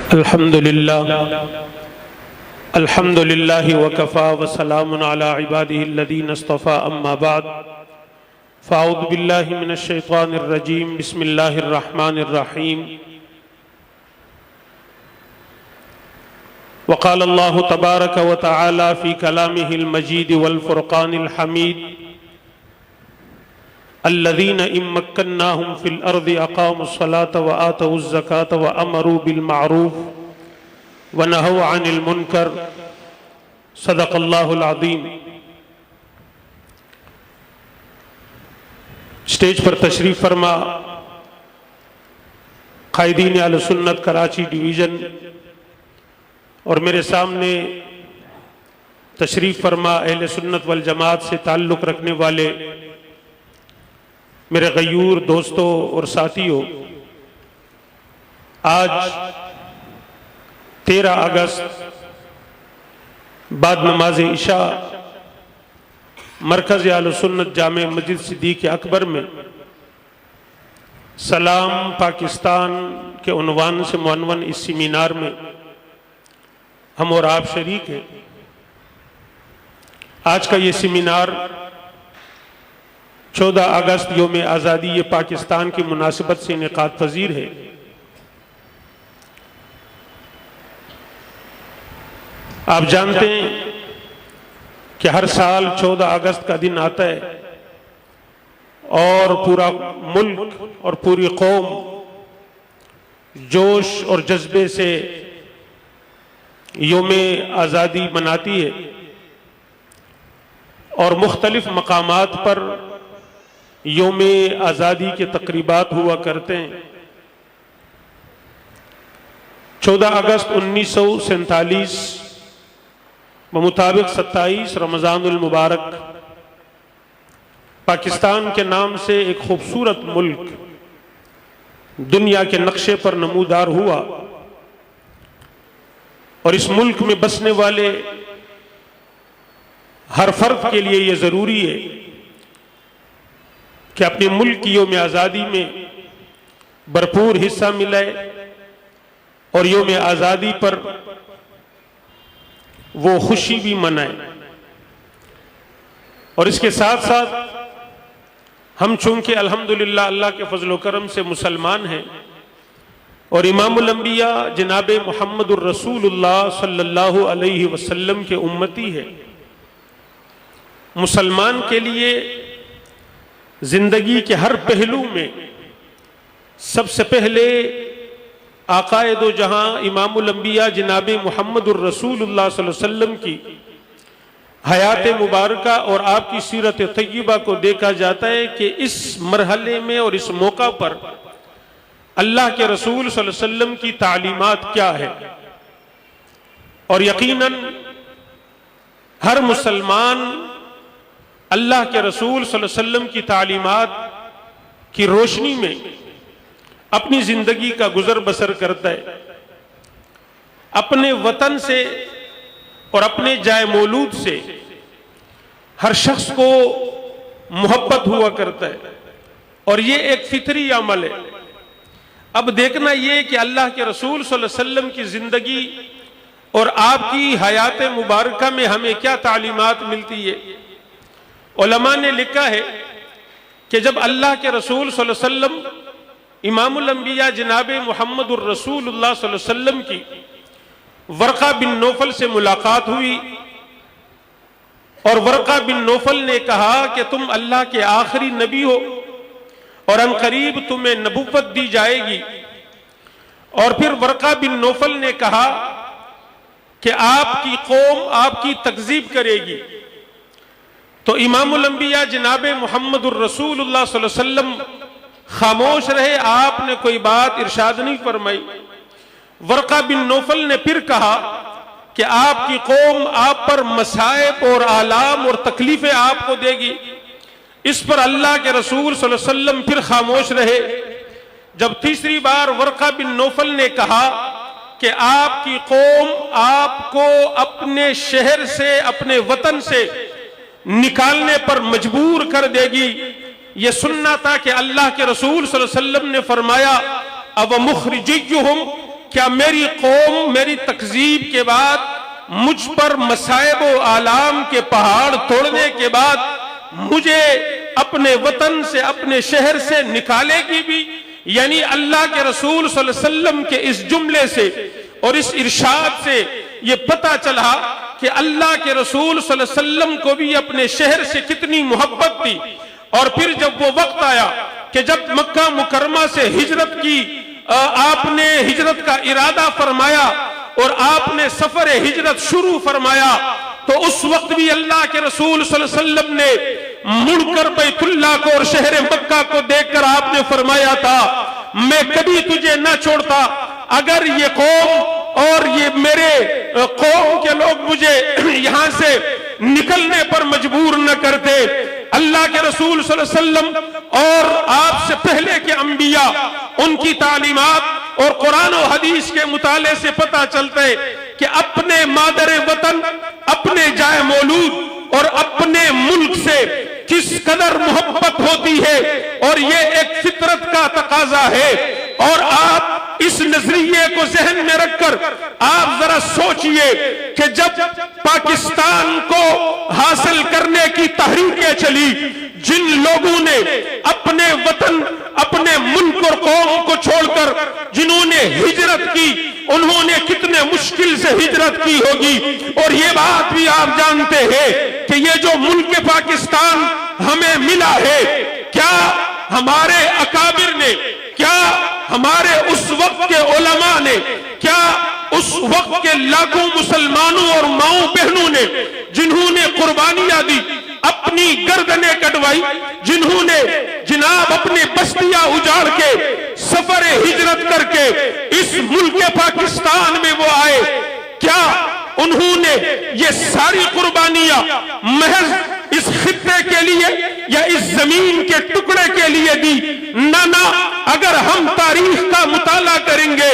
अल्हम्दुलिल्लाहि वकफ़ा वसलामुन अला इबादिहिल्लज़ीना इस्तफ़ा अम्मा बाद फ़अऊज़ु बिल्लाहि मिनश शैतानिर रजीम बिस्मिल्लाहिर रहमानिर रहीम वक़ाल अल्लाहु तबारक व तआला फ़ी कलामिहिल मजीद वल फ़ुरक़ानिल हमीद अल्लज़ीना इम्मक्कन्नाहुम फ़िल अर्ज़ि अक़ामुस्सलात व आतवुज़्ज़कात व अमरू बिल मारूफ़ व नहौ अनिल मुनकर सदक़ल्लाहुल अज़ीम। स्टेज पर तशरीफ़ फरमा क़ायदीन अहले सुन्नत कराची डिवीज़न और मेरे सामने तशरीफ़ फरमा अहले सुन्नत वल जमात से ताल्लुक़ रखने वाले मेरे गयूर दोस्तों और साथियों, आज 13 अगस्त बाद नमाज इशा मरकज़ अहले सुन्नत जामे मस्जिद सिद्दीक़ अकबर में सलाम पाकिस्तान के उन्वान से मुअन्वन इस सेमिनार में हम और आप शरीक हैं। आज का ये सेमिनार 14 अगस्त यौम आज़ादी ये पाकिस्तान की मुनासिबत से इनेकाद पजीर है। आप जानते हैं कि हर साल 14 अगस्त का दिन आता है और पूरा मुल्क और पूरी कौम जोश और जज्बे से यौम आज़ादी मनाती है और मुख्तलिफ मकामात पर यौम आज़ादी के तकरीबात हुआ करते हैं। 14 अगस्त 1947 मुताबिक 27 रमज़ानुल मुबारक पाकिस्तान के नाम से एक खूबसूरत मुल्क दुनिया के नक्शे पर नमूदार हुआ और इस मुल्क में बसने वाले हर फर्द के लिए यह जरूरी है कि अपने मुल्क की यौम आज़ादी में भरपूर हिस्सा मिलाए और यौम आज़ादी पर वो खुशी भी मनाए। और इसके साथ साथ हम चूंकि अल्हम्दुलिल्लाह अल्लाह के फजल व करम से मुसलमान हैं और इमामुल अंबिया जनाब मुहम्मदुर रसूलुल्लाह सल्लल्लाहु अलैहि वसल्लम के उम्मती है, मुसलमान के लिए जिंदगी के हर पहलू में सबसे पहले आकाए दो जहां इमामुल अंबिया जनाब मुहम्मदुर रसूलुल्लाह सल्लल्लाहु अलैहि वसल्लम की हयात मुबारका और आपकी सीरत तय्यबा को देखा जाता है कि इस मरहले में और इस मौका पर अल्लाह के रसूल सल्लल्लाहु अलैहि वसल्लम की तालीमात क्या है। और यकीनन हर मुसलमान अल्लाह के रसूल सल्लल्लाहु अलैहि वसल्लम की तालीमात की रोशनी में अपनी जिंदगी का गुजर बसर करता है। अपने वतन से और अपने जाए मौलूद से हर शख्स को मोहब्बत हुआ करता है और ये एक फितरी अमल है। अब देखना ये कि अल्लाह के रसूल सल्लल्लाहु अलैहि वसल्लम की जिंदगी और आपकी हयात मुबारका में हमें क्या तालीमात मिलती है। उलमा ने लिखा है कि जब अल्लाह के रसूल सल्लल्लाहु अलैहि वसल्लम इमामुल अंबिया जनाब मुहम्मदुर रसूलुल्लाह सल्लल्लाहु अलैहि वसल्लम की वर्का बिन नौफल से मुलाकात हुई और वर्का बिन नौफल ने कहा कि तुम अल्लाह के आखिरी नबी हो और अनकरीब तुम्हें नबुव्वत दी जाएगी। और फिर वर्का बिन नौफल ने कहा कि आपकी कौम आपकी तकजीब करेगी। तो इमामुल अंबिया जनाब मुहम्मदुर रसूलुल्लाह सल्लल्लाहु अलैहि वसल्लम खामोश रहे, आपने कोई बात इरशाद नहीं फरमाई। वर्का बिन नौफल ने फिर कहा कि आपकी कौम आप पर मसाइब और आलाम और तकलीफें आपको देगी। इस पर अल्लाह के रसूल सल्लल्लाहु अलैहि वसल्लम फिर खामोश रहे। जब तीसरी बार वर्का बिन नौफल ने कहा कि आपकी कौम आपको अपने शहर से अपने वतन से निकालने पर मजबूर कर देगी, यह सुनना था कि अल्लाह के रसूल सल्लल्लाहु अलैहि वसल्लम ने फरमाया अब मुखरिजुहुम क्या मेरी कौम मेरी तकजीब के बाद मुझ पर मसाइब व आलाम के पहाड़ तोड़ने के बाद मुझे अपने वतन से अपने शहर से निकालेगी भी? यानी अल्लाह के रसूल सल्लल्लाहु अलैहि वसल्लम के इस जुमले से और इस इरशाद से ये पता चला कि अल्लाह के रसूल सल्लल्लाहु अलैहि वसल्लम को भी अपने शहर से कितनी मोहब्बत थी। और फिर जब वो वक्त आया कि जब मक्का मुकरमा से हिजरत की, आपने हिजरत का इरादा फरमाया और आपने सफर हिजरत शुरू फरमाया, तो उस वक्त भी अल्लाह के रसूल सल्लल्लाहु अलैहि वसल्लम ने मुड़कर बैतुल्लाह को और शहर मक्का को देखकर आपने फरमाया था, मैं कभी तुझे न छोड़ता अगर ये कौम और ये मेरे कौम के लोग मुझे यहां से निकलने पर मजबूर न करते। अल्लाह के रसूल सल्लल्लाहु अलैहि वसल्लम और आपसे पहले के अंबिया, उनकी तालीमात और कुरान और हदीस के मुताले से पता चलता है कि अपने मादर वतन, अपने जाए मौलूद और अपने मुल्क से किस कदर मोहब्बत होती है, और ये एक फितरत का तकाजा है। और आप इस नजरिए को जहन में रखकर आप जरा सोचिए कि जब पाकिस्तान को हासिल करने की तहरीकें चली, जिन लोगों ने अपने वतन, अपने मुल्क और कौम को छोड़कर जिन्होंने हिजरत की, उन्होंने कितने मुश्किल से हिजरत की होगी। और ये बात भी आप जानते हैं कि ये जो मुल्क पाकिस्तान हमें मिला है, क्या हमारे अकाबिर ने, क्या हमारे उस वक्त के उलमा ने, क्या उस वक्त के लाखों मुसलमानों और माओ बहनों ने जिन्होंने कुर्बानियां दी, अपनी गर्दनें कटवाई, जिन्होंने जनाब अपनी बस्तियां उजाड़ के सफर हिजरत करके इस मुल्क पाकिस्तान में वो आए, क्या उन्होंने ये सारी कुर्बानियां महज इस खित्ते के लिए या इस जमीन के टुकड़े के लिए दी? ना, अगर हम तारीख का मुताला करेंगे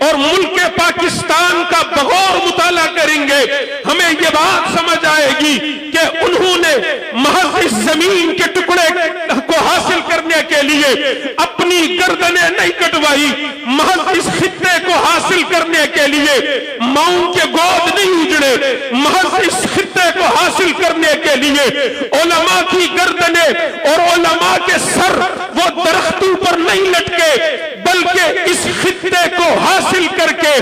और मुल्क पाकिस्तान का बगौर मुताला करेंगे, हमें ये बात समझ आएगी कि उन्होंने महज इस जमीन के टुकड़े को हासिल करने के लिए अपनी गर्दनें नहीं कटवाई, महज इस खित्ते को हासिल करने के लिए माओं के गोद नहीं उजड़े, महज इस खित्ते को हासिल करने के लिए उलमा की गर्दनें और उलमा के सर वो दरख्तों पर नहीं लटके, बल्कि इस खित्ते को हासिल करके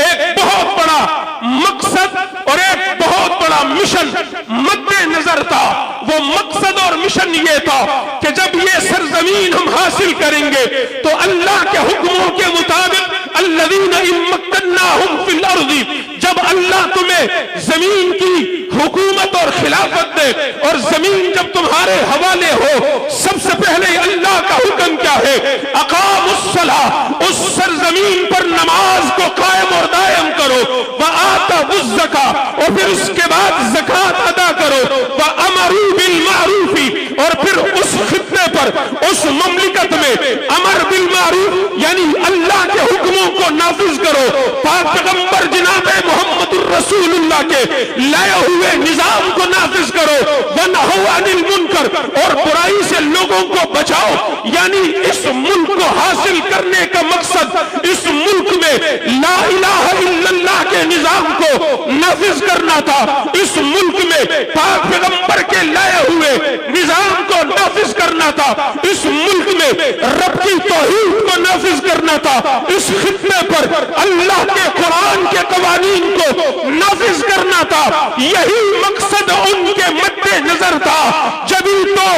एक बहुत बड़ा मकसद और एक बहुत बड़ा मिशन मद्दे नजर था। वो मकसद और मिशन ये था कि जब ये सरजमीन हम हासिल करेंगे तो अल्लाह के हुक्मों के मुताबिक अल्लज़ीना इम्मक्कन्नाहुम फिल अर्ज़ी, जब अल्लाह तुम्हें जमीन की हुकूमत और खिलाफत दे और जमीन जब तुम्हारे हवाले हो, सबसे पहले अल्लाह का हुक्म क्या है? अकामुस्सलाह, उस सरजमीन पर नमाज को कायम और दायम करो, व आतुज़्ज़का, और फिर उसके बाद ज़कात अदा करो, व अमरू बिल मारूफी, और फिर उस खित्ते पर, उस ममलिकत में अमर बिल मारूफ यानी अल्लाह के हुक्मों को नाफिज करो, पाक पैगंबर जनाबे मुहम्मदुर रसूलुल्लाह के लाए हुए निजाम को नाफिज करो, वनहू अनिल मुनकर, और बुराई से लोगों को बचाओ। यानी इस मुल्क को हासिल करने का मकसद इस मुल्क में ला इलाहा इल्लल्लाह के निजाम को नाफिज करना था, इस मुल्क में पाक पैगंबर के लाए हुए निजाम को नाफिज करना था, इस मुल्क में रब की तौहीद को नाफिज करना था, इस खित्ते पर अल्लाह के कुरान के कवानीन को नाफिज करना था। यही मकसद उनके मद्दे नजर था। जभी तो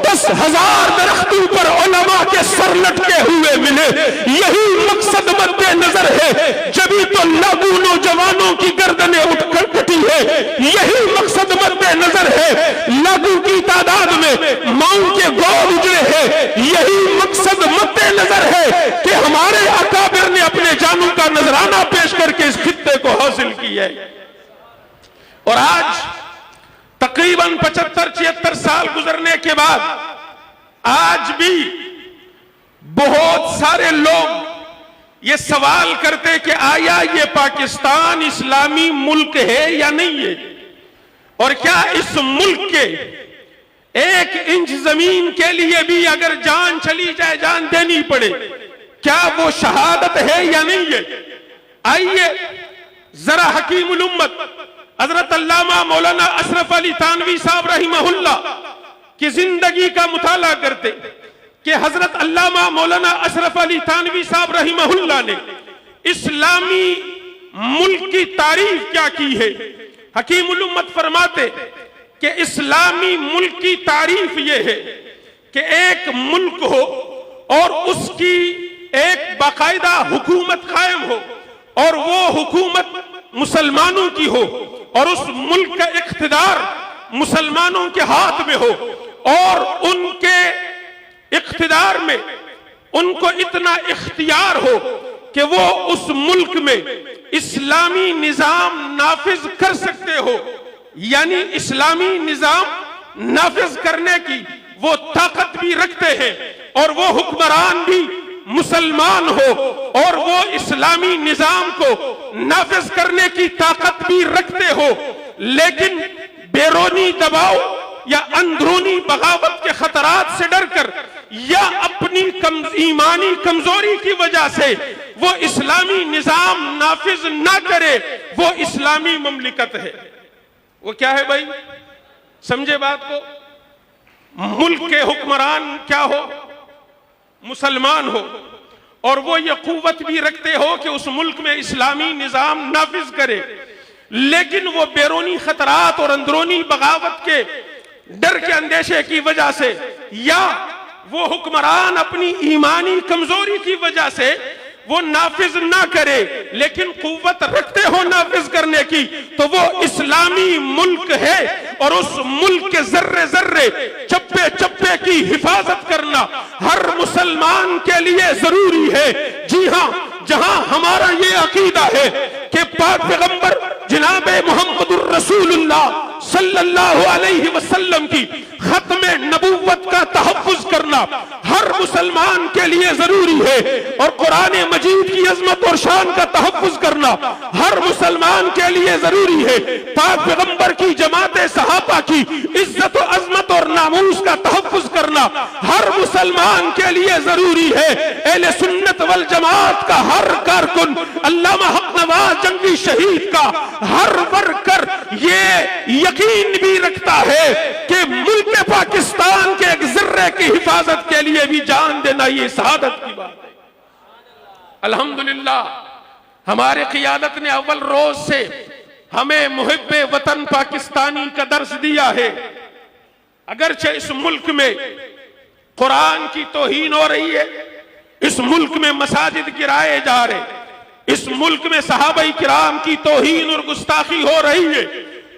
10,000 दरख्तों पर उलमा के सर लटके हुए मिले, यही मकसद मद्दे नजर है। जभी तो लाखों नौजवानों की गर्दनें उठकर कटी है, यही मकसद मद्दे नजर है। लाखों की तादाद में माओं के गोद उजड़े हैं, यही मकसद मद्दे नजर है कि हमारे अकाबिर ने अपने जानों का नजराना पेश करके इस खित्ते को हासिल किया है। और आज तकरीबन 75-76 साल गुजरने के बाद आज भी बहुत सारे लोग ये सवाल करते कि आया ये पाकिस्तान इस्लामी मुल्क है या नहीं है, और क्या इस मुल्क के 1 इंच जमीन के लिए भी अगर जान चली जाए, जान देनी पड़े, क्या वो शहादत है या नहीं है? आइए जरा हकीमुल उम्मत हजरत अल्लामा मौलाना अशरफ अली थानवी साहब रहिमहुल्लाह की जिंदगी का मुताला करते कि हजरत अल्लामा मौलाना अशरफ अली थानवी साहब रहिमहुल्लाह ने इस्लामी मुल्क की तारीफ क्या की है। हकीमुल उम्मत फरमाते कि इस्लामी मुल्क की तारीफ यह है कि एक मुल्क हो और उसकी एक बाकायदा हुकूमत कायम हो और वो हुकूमत मुसलमानों की हो और उस मुल्क का इख्तिदार मुसलमानों के हाथ में हो और उनके इख्तिदार में उनको इतना इख्तियार हो कि वो उस मुल्क में इस्लामी निजाम नाफिज कर सकते हो, यानी इस्लामी निजाम नाफिज करने की वो ताकत भी रखते हैं और वो हुक्मरान भी मुसलमान हो और वो इस्लामी निजाम को नाफिज करने की ताकत भी रखते हो, लेकिन बैरूनी दबाव या अंदरूनी बगावत के खतरात से डरकर या अपनी ईमानी कमजोरी की वजह से वो इस्लामी निजाम नाफिज ना करे, वो इस्लामी ममलिकत है। वो क्या है भाई, समझे बात को। मुल्क के हुक्मरान क्या हो, मुसलमान हो और वो ये कुव्वत भी रखते हो कि उस मुल्क में इस्लामी निजाम नाफिज करे, लेकिन वो बैरूनी खतरात और अंदरूनी बगावत के डर के अंदेशे की वजह से या वो हुक्मरान अपनी ईमानी कमजोरी की वजह से वो नाफिज ना करे, लेकिन कुव्वत रखते हो नाफिज करने की, तो वो इस्लामी मुल्क है और उस मुल्क के जर्रे जर्रे चप्पे चप्पे की हिफाजत करना हर मुसलमान के लिए जरूरी है। जी हाँ, जहां हमारा ये अकीदा है कि पाक पैगंबर जनाबे मोहम्मदुर रसूलुल्लाह सल्लल्लाहु अलैहि वसल्लम की खत्मे नबुव्वत का तहफ्फुज करना हर मुसलमान के लिए जरूरी है और कुरान मजीद की अजमत और शान का तहफ्फुज करना हर मुसलमान के लिए जरूरी है। पाक पैगंबर की जमाते सहाबा की इज्जत और अजमत और नामूस का तहफ्फुज करना हर मुसलमान के लिए जरूरी है। अहले सुन्नत वल जमात का हर कारकुन, अल्लामा हक नवाज जंगी शहीद का हर वर्कर ये यकीन भी रखता है कि मुल्क पाकिस्तान के एक जर्रे की हिफाजत के लिए भी जान देना ये शहादत की बात है। अल्हम्दुलिल्लाह हमारे क़ियादत ने अव्वल रोज से हमें मुहिब्बे वतन पाकिस्तानी का दर्स दिया है। अगरचे इस मुल्क में कुरान की तौहीन हो रही है, इस मुल्क में मसाजिद गिराए जा रहे, इस मुल्क में सहाबाई किराम की तौहीन और गुस्ताखी हो रही है,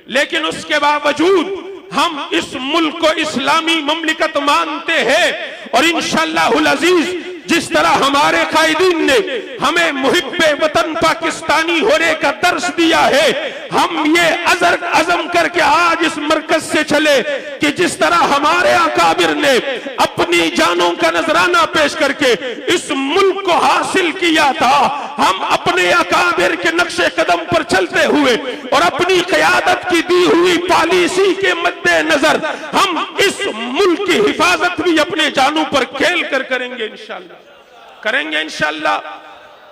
लेकिन उसके बावजूद हम इस मुल्क को इस्लामी ममलिकत मानते हैं और इंशाअल्लाहुल अजीज जिस तरह हमारे कायदीन ने हमें मुहिब्बे वतन पाकिस्तानी होने का दर्स दिया है, हम ये अज़म करके आज इस मरकज से चले कि जिस तरह हमारे अकाबिर ने अपनी जानों का नजराना पेश करके इस मुल्क को हासिल किया था, हम अपने अकाबिर के नक्शे कदम पर चलते हुए और अपनी क़यादत की दी हुई पॉलिसी के मद्देनजर हम इस मुल्क की हिफाजत भी अपने जानों पर खेल कर करेंगे इंशाअल्लाह।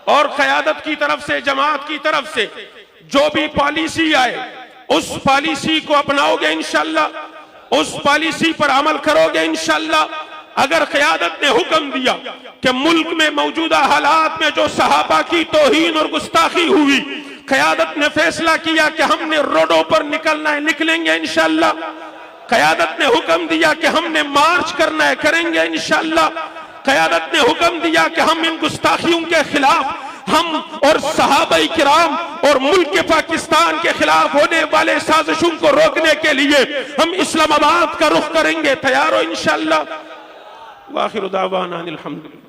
और क़यादत की तरफ से, जमात की तरफ से जो भी पॉलिसी आए उस पॉलिसी को अपनाओगे इंशाअल्लाह, उस पॉलिसी पर अमल करोगे इंशाअल्लाह। अगर क़यादत ने हुक्म दिया कि मुल्क में मौजूदा हालात में जो सहाबा की तौहीन और गुस्ताखी हुई, क़यादत ने फैसला किया कि हमने रोडों पर निकलना है, निकलेंगे इंशाअल्लाह। क़यादत ने हुक्म दिया कि हमने मार्च करना है, करेंगे इंशाअल्लाह। क़यादत ने हुक्म दिया कि हम इन गुस्ताखियों के खिलाफ हम और सहाबाई किराम और मुल्क के पाकिस्तान के खिलाफ होने वाले साजिशों को रोकने के लिए हम इस्लामाबाद का रुख करेंगे। तैयार हो इंशाअल्लाह। वाखिर दावाना अनिल हम्दुलिल्लाह।